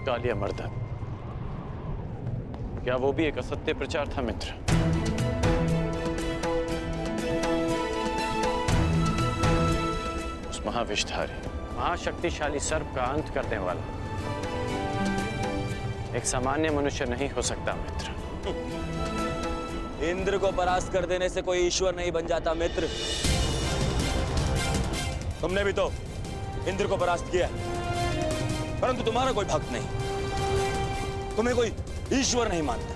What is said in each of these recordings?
कालिया मर्दन, क्या वो भी एक असत्य प्रचार था मित्र? उस महाविषधारी महाशक्तिशाली सर्प का अंत करने वाला एक सामान्य मनुष्य नहीं हो सकता मित्र। इंद्र को परास्त कर देने से कोई ईश्वर नहीं बन जाता मित्र। तुमने भी तो इंद्र को परास्त किया, परंतु तुम्हारा कोई भक्त नहीं, तुम्हें कोई ईश्वर नहीं मानता।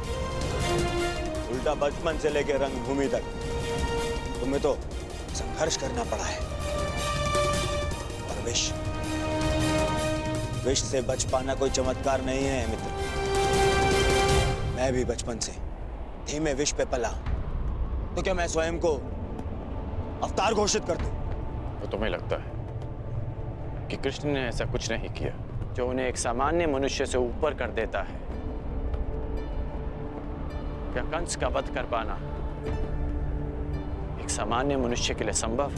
उल्टा बचपन से लेकर रंगभूमि तक तुम्हें तो संघर्ष करना पड़ा है। और विष से बच पाना कोई चमत्कार नहीं है मित्र। मैं भी बचपन से धीमे विष पे पला, तो क्या मैं स्वयं को अवतार घोषित कर दूं? तो तुम्हें लगता है कि कृष्ण ने ऐसा कुछ नहीं किया जो उन्हें एक सामान्य मनुष्य से ऊपर कर देता है? क्या कंस का वध कर पाना एक सामान्य मनुष्य के लिए संभव?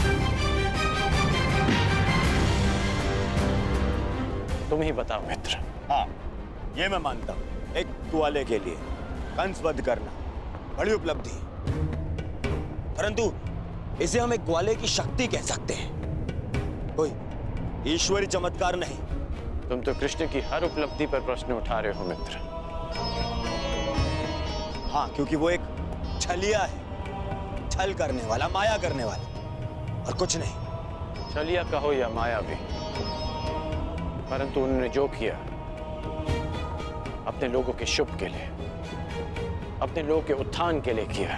तुम ही बताओ मित्र। हाँ, ये मैं मानता हूं। एक ग्वाले के लिए कंस वध करना बड़ी उपलब्धि, परंतु इसे हम एक ग्वाले की शक्ति कह सकते हैं, कोई ईश्वरी चमत्कार नहीं। तुम तो कृष्ण की हर उपलब्धि पर प्रश्न उठा रहे हो मित्र। हाँ, क्योंकि वो एक छलिया है, छल करने वाला, माया करने वाला, और कुछ नहीं। छलिया कहो या माया भी, परंतु उन्होंने जो किया अपने लोगों के शुभ के लिए, अपने लोगों के उत्थान के लिए किया।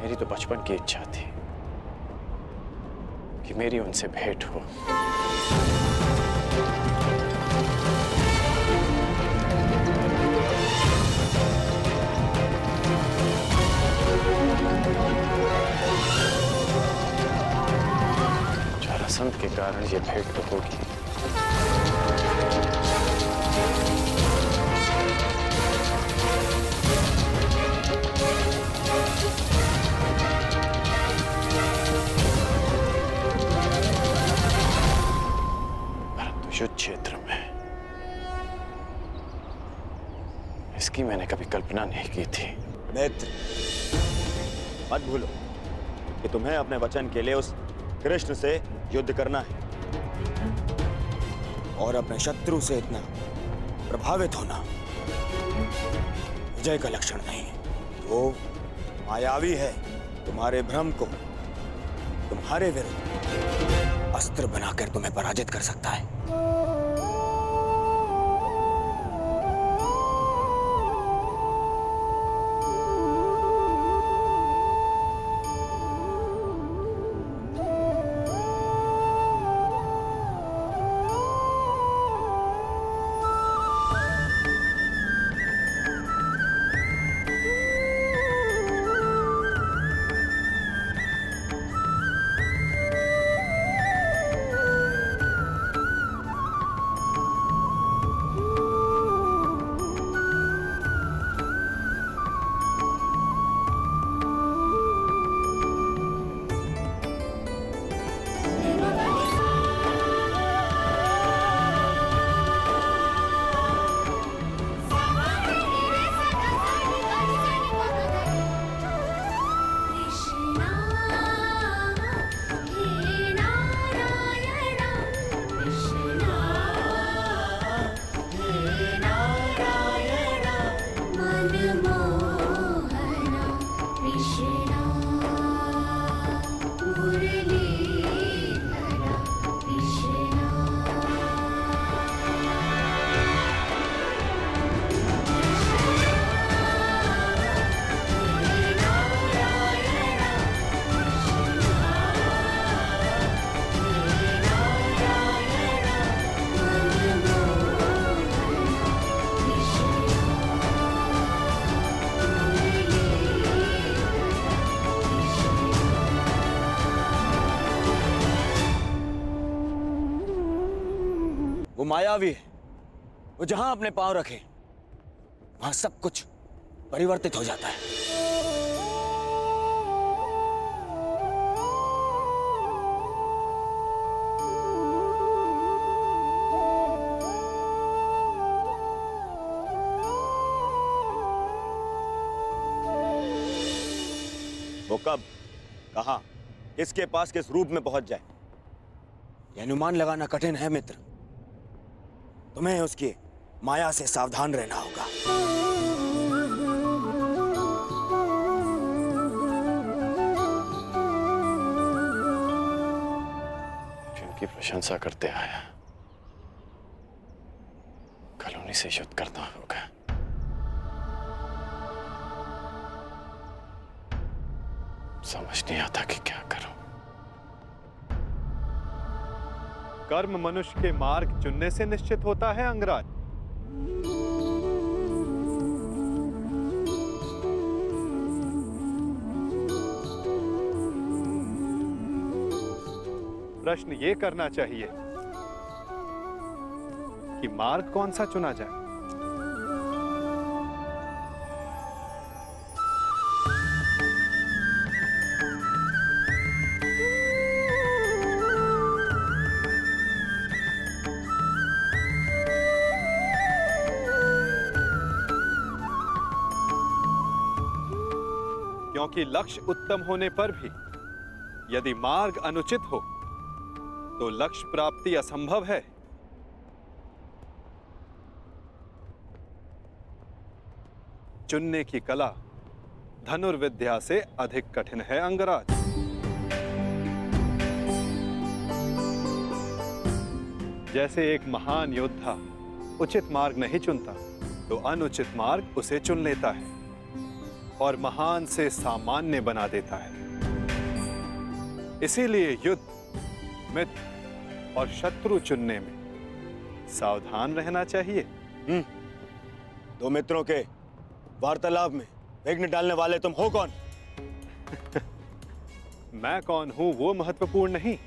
मेरी तो बचपन की इच्छा थी कि मेरी उनसे भेंट हो। जरासंध के कारण ये भेंट तो होगी। युद्ध क्षेत्र में इसकी मैंने कभी कल्पना नहीं की थी। मित्र, मत भूलो कि तुम्हें अपने वचन के लिए उस कृष्ण से युद्ध करना है, और अपने शत्रु से इतना प्रभावित होना विजय का लक्षण नहीं है। वो मायावी है, तुम्हारे भ्रम को तुम्हारे विरुद्ध अस्त्र बनाकर तुम्हें पराजित कर सकता है। वो मायावी है, वो जहां अपने पांव रखे वहां सब कुछ परिवर्तित हो जाता है। वो कब, कहां, किसके पास, किस रूप में पहुंच जाए, यह अनुमान लगाना कठिन है मित्र। तुम्हें उसकी माया से सावधान रहना होगा। जिनकी प्रशंसा करते आया, कल उन्हीं से युद्ध करना होगा। समझ नहीं आता कि क्या करूं। कर्म मनुष्य के मार्ग चुनने से निश्चित होता है अंगराज। प्रश्न ये करना चाहिए कि मार्ग कौन सा चुना जाए। क्योंकि लक्ष्य उत्तम होने पर भी यदि मार्ग अनुचित हो तो लक्ष्य प्राप्ति असंभव है। चुनने की कला धनुर्विद्या से अधिक कठिन है अंगराज। जैसे एक महान योद्धा उचित मार्ग नहीं चुनता तो अनुचित मार्ग उसे चुन लेता है और महान से सामान्य बना देता है। इसीलिए युद्ध, मित्र और शत्रु चुनने में सावधान रहना चाहिए। दो मित्रों के वार्तालाप में विघ्न डालने वाले तुम हो कौन? मैं कौन हूं वो महत्वपूर्ण नहीं,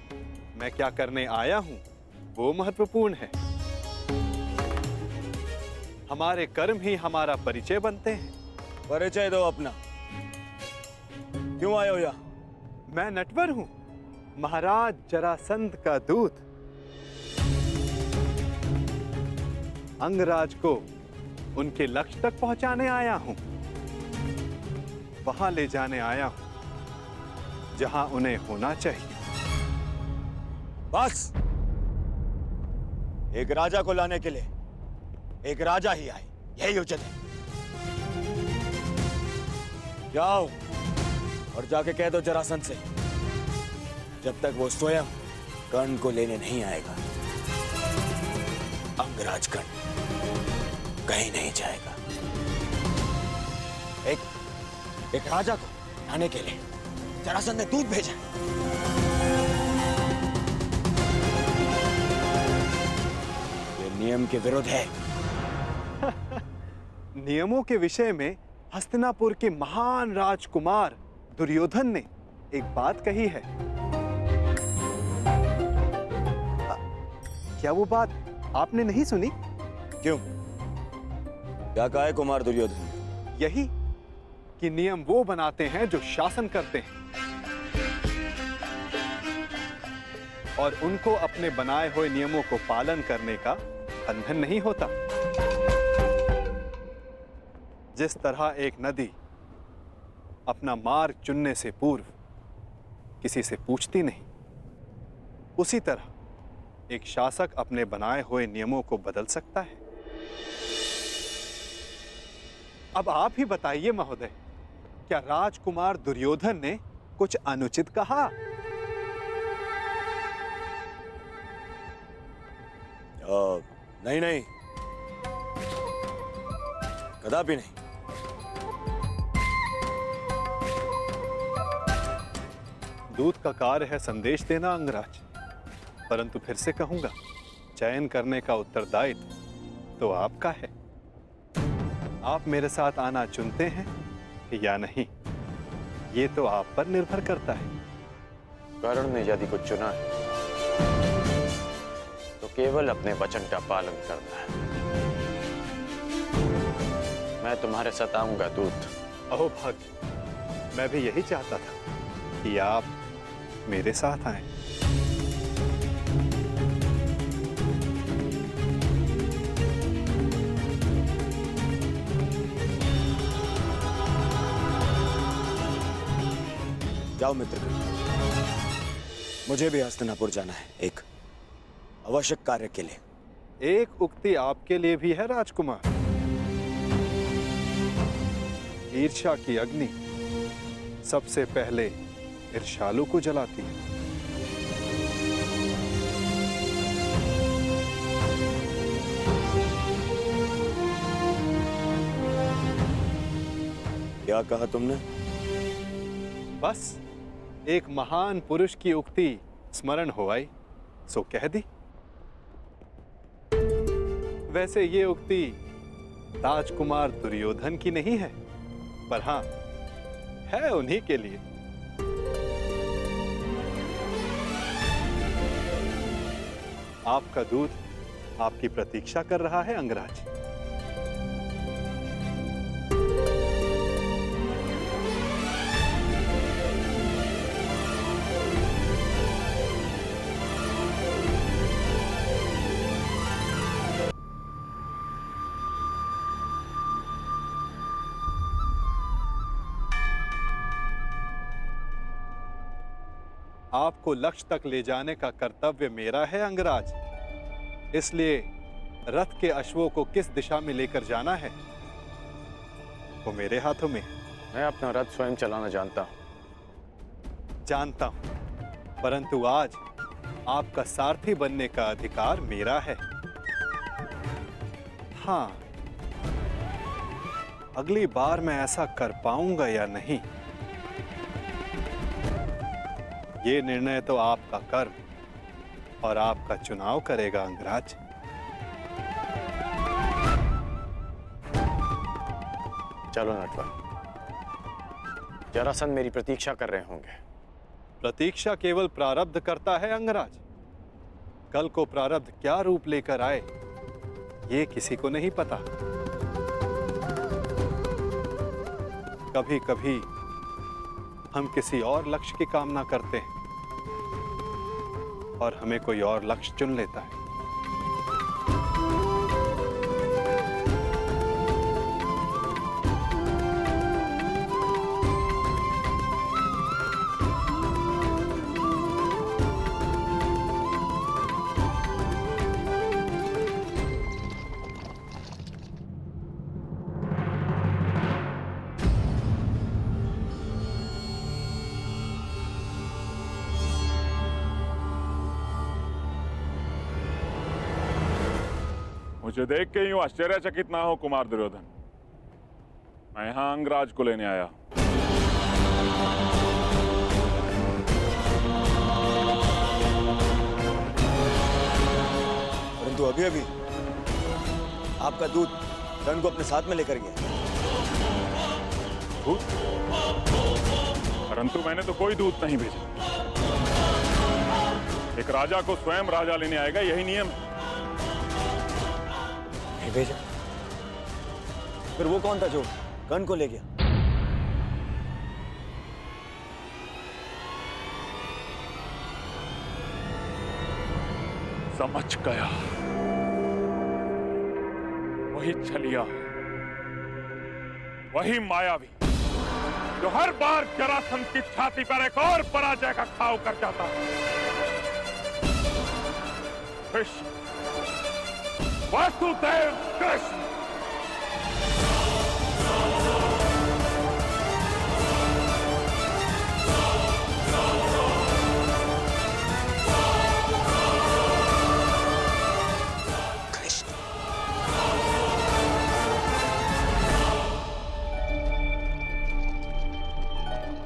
मैं क्या करने आया हूं वो महत्वपूर्ण है। हमारे कर्म ही हमारा परिचय बनते हैं। परिचय दो अपना। क्यों आए हो यहाँ? मैं नटवर हूं, महाराज जरासंध का दूत। अंगराज को उनके लक्ष्य तक पहुंचाने आया हूं, वहां ले जाने आया हूं जहां उन्हें होना चाहिए। बस, एक राजा को लाने के लिए एक राजा ही आए, यही उचित है। जाओ और जाके कह दो जरासंध से, जब तक वो स्वयं कर्ण को लेने नहीं आएगा, अंगराज कर्ण कहीं नहीं जाएगा। एक राजा को लाने के लिए जरासंध ने दूत भेजा। ये नियम के विरुद्ध है। नियमों के विषय में हस्तिनापुर के महान राजकुमार दुर्योधन ने एक बात कही है। क्या वो बात आपने नहीं सुनी? क्यों? क्या कहा है कुमार दुर्योधन ने? यही कि नियम वो बनाते हैं जो शासन करते हैं और उनको अपने बनाए हुए नियमों को पालन करने का बंधन नहीं होता। जिस तरह एक नदी अपना मार्ग चुनने से पूर्व किसी से पूछती नहीं, उसी तरह एक शासक अपने बनाए हुए नियमों को बदल सकता है। अब आप ही बताइए महोदय, क्या राजकुमार दुर्योधन ने कुछ अनुचित कहा? नहीं नहीं, कदापि नहीं। दूत का कार्य है संदेश देना अंगराज, परंतु फिर से कहूंगा, चयन करने का उत्तरदायित्व तो आपका है। आप मेरे साथ आना चुनते हैं या नहीं, ये तो आप पर निर्भर करता है। कर्ण ने यदि कुछ चुना है तो केवल अपने वचन का पालन करना है। मैं तुम्हारे साथ आऊंगा दूत। अहो भाग्य, मैं भी यही चाहता था कि आप मेरे साथ आएं। जाओ मित्रगण, मुझे भी हस्तिनापुर जाना है एक आवश्यक कार्य के लिए। एक उक्ति आपके लिए भी है राजकुमार। ईर्ष्या की अग्नि सबसे पहले ईर्ष्यालु को जलाती है। क्या कहा तुमने? बस एक महान पुरुष की उक्ति स्मरण हो आई, सो कह दी। वैसे ये उक्ति राजकुमार दुर्योधन की नहीं है, पर हां, है उन्हीं के लिए। आपका दूत आपकी प्रतीक्षा कर रहा है अंगराज। आपको लक्ष्य तक ले जाने का कर्तव्य मेरा है अंगराज, इसलिए रथ के अश्वों को किस दिशा में लेकर जाना है वो मेरे हाथों में। मैं अपना रथ स्वयं चलाना जानता हूं। जानता हूं, परंतु आज आपका सारथी बनने का अधिकार मेरा है। हां, अगली बार मैं ऐसा कर पाऊंगा या नहीं, ये निर्णय तो आपका कर्म और आपका चुनाव करेगा अंगराज। चलो नटवर, जरासंध मेरी प्रतीक्षा कर रहे होंगे। प्रतीक्षा केवल प्रारब्ध करता है अंगराज। कल को प्रारब्ध क्या रूप लेकर आए ये किसी को नहीं पता। कभी कभी हम किसी और लक्ष्य की कामना करते हैं और हमें कोई और लक्ष्य चुन लेता है। मुझे देख के यूं आश्चर्यचकित ना हो कुमार दुर्योधन। मैं यहां अंगराज को लेने आया। परंतु अभी अभी आपका दूत कर्ण को अपने साथ में लेकर गया। दूत? परंतु मैंने तो कोई दूत नहीं भेजा। एक राजा को स्वयं राजा लेने आएगा, यही नियम है। नहीं भेजा? फिर वो कौन था जो कर्ण को ले गया? समझ गया, वही छलिया, वही मायावी जो हर बार जरासंध की छाती पर एक और पराजय का घाव कर जाता है। कृष्ण, वासुदेव कृष्ण।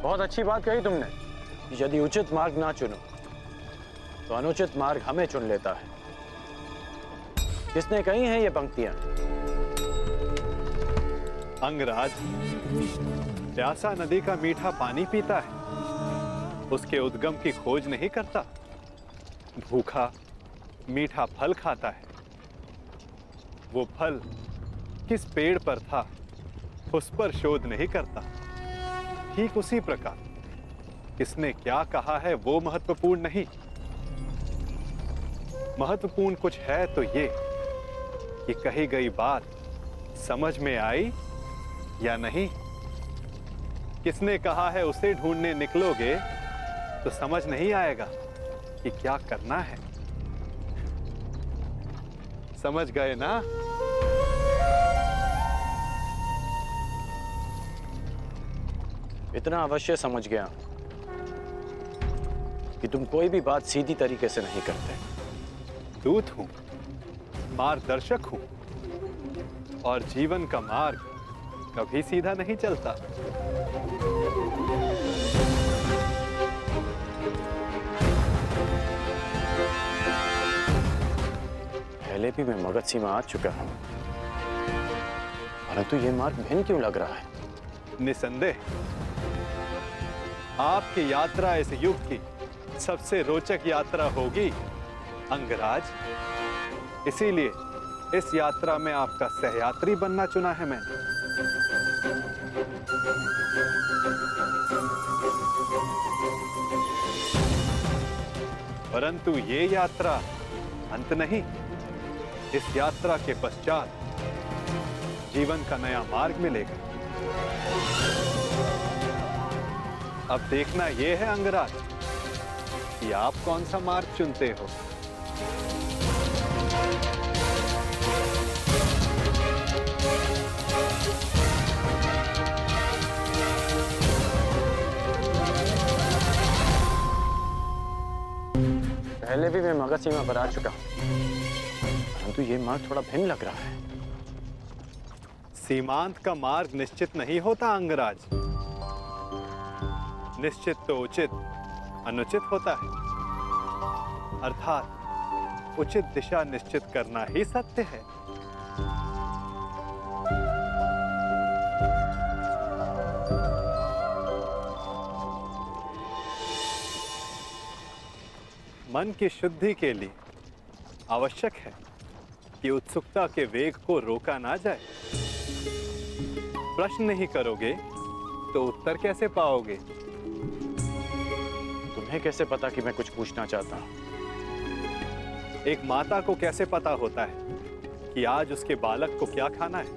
बहुत अच्छी बात कही तुमने कि यदि उचित मार्ग ना चुनो तो अनुचित मार्ग हमें चुन लेता है। किसने कही हैं ये पंक्तियां? अंगराज प्यासा नदी का मीठा पानी पीता है, उसके उद्गम की खोज नहीं करता। भूखा मीठा फल खाता है, वो फल किस पेड़ पर था उस पर शोध नहीं करता। ठीक उसी प्रकार किसने क्या कहा है वो महत्वपूर्ण नहीं, महत्वपूर्ण कुछ है तो ये कि कही गई बात समझ में आई या नहीं। किसने कहा है उसे ढूंढने निकलोगे तो समझ नहीं आएगा कि क्या करना है। समझ गए ना? इतना अवश्य समझ गया कि तुम कोई भी बात सीधी तरीके से नहीं करते। दूत हूं, मार्गदर्शक हूं, और जीवन का मार्ग कभी सीधा नहीं चलता। पहले भी मैं मगध सीमा आ चुका हूं, परंतु ये मार्ग भिन्न क्यों लग रहा है? निसंदेह आपकी यात्रा इस युग की सबसे रोचक यात्रा होगी अंगराज। इसीलिए इस यात्रा में आपका सहयात्री बनना चुना है मैंने। परंतु ये यात्रा अंत नहीं। इस यात्रा के पश्चात जीवन का नया मार्ग मिलेगा। अब देखना यह है अंगराज कि आप कौन सा मार्ग चुनते हो। पहले भी मैं मगध सीमा पर आ चुका हूं, परंतु ये मार्ग थोड़ा भिन्न लग रहा है। सीमांत का मार्ग निश्चित नहीं होता अंगराज। निश्चित तो उचित अनुचित होता है, अर्थात उचित दिशा निश्चित करना ही सत्य है। मन की शुद्धि के लिए आवश्यक है कि उत्सुकता के वेग को रोका ना जाए। प्रश्न नहीं करोगे तो उत्तर कैसे पाओगे? तुम्हें कैसे पता कि मैं कुछ पूछना चाहता हूं? एक माता को कैसे पता होता है कि आज उसके बालक को क्या खाना है?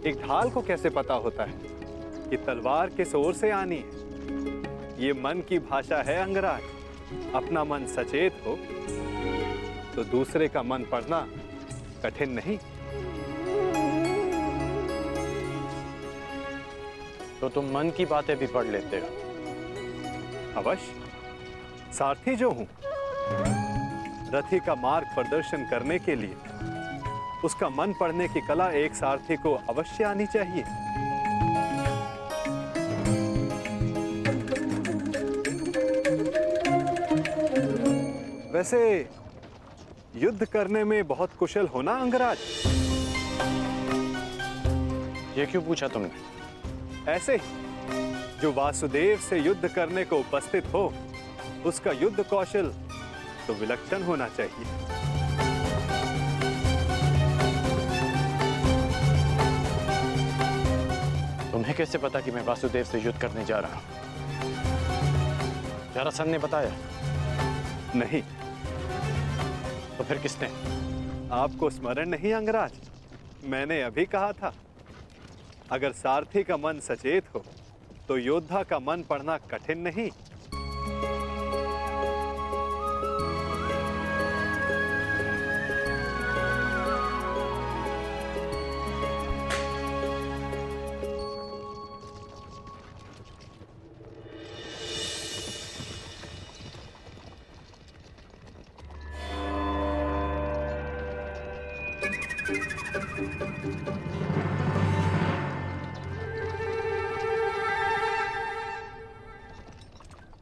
एक ढाल को कैसे पता होता है कि तलवार किस ओर से आनी है? ये मन की भाषा है अंगराज। अपना मन सचेत हो तो दूसरे का मन पढ़ना कठिन नहीं। तो तुम मन की बातें भी पढ़ लेते हो? अवश्य, सारथी जो हूं, रथी का मार्ग प्रदर्शन करने के लिए उसका मन पढ़ने की कला एक सारथी को अवश्य आनी चाहिए। वैसे युद्ध करने में बहुत कुशल होना अंगराज। ये क्यों पूछा तुमने? ऐसे ही जो वासुदेव से युद्ध करने को उपस्थित हो उसका युद्ध कौशल तो विलक्षण होना चाहिए। तुम्हें कैसे पता कि मैं वासुदेव से युद्ध करने जा रहा हूं? जरासंध ने बताया? नहीं। तो फिर किसने? आपको स्मरण नहीं अंगराज? मैंने अभी कहा था, अगर सारथी का मन सचेत हो तो योद्धा का मन पढ़ना कठिन नहीं।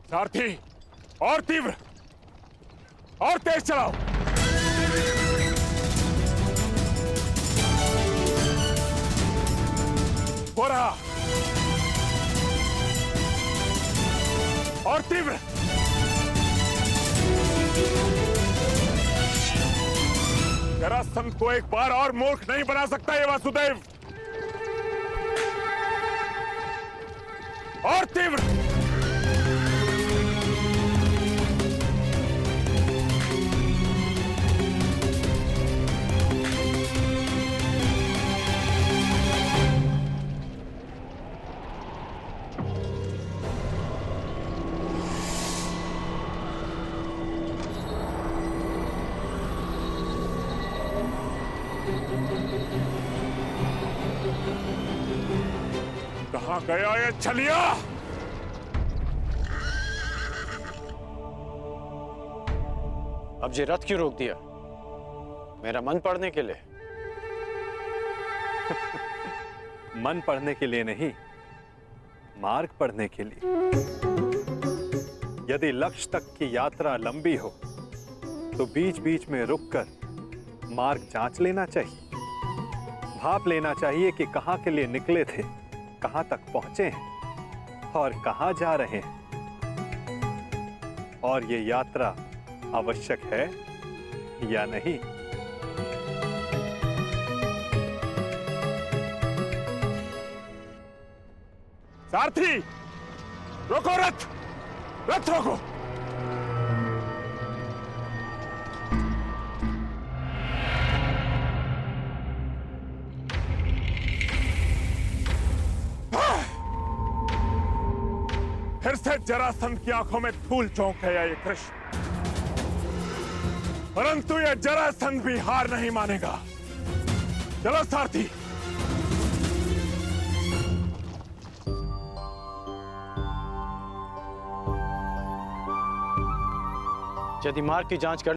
सारथी, और तीव्र और तेज चलाओ। हो रहा, और तीव्र। जरासंध को एक बार और मूर्ख नहीं बना सकता ये वासुदेव। और तीव्र। कहां गया ये छलिया? अब ये रथ क्यों रोक दिया? मेरा मन पढ़ने के लिए? मन पढ़ने के लिए नहीं, मार्ग पढ़ने के लिए। यदि लक्ष्य तक की यात्रा लंबी हो तो बीच बीच में रुककर मार्ग जांच लेना चाहिए, भाप लेना चाहिए कि कहां के लिए निकले थे, कहां तक पहुंचे हैं और कहां जा रहे हैं, और ये यात्रा आवश्यक है या नहीं। सारथी, रोको रथ, रथ रोको। फिर से जरासंध की आंखों में धूल चौंक गया ये कृष्ण, परंतु ये जरासंध भी हार नहीं मानेगा। चलो सारथी। यदि मार्ग की जांच कर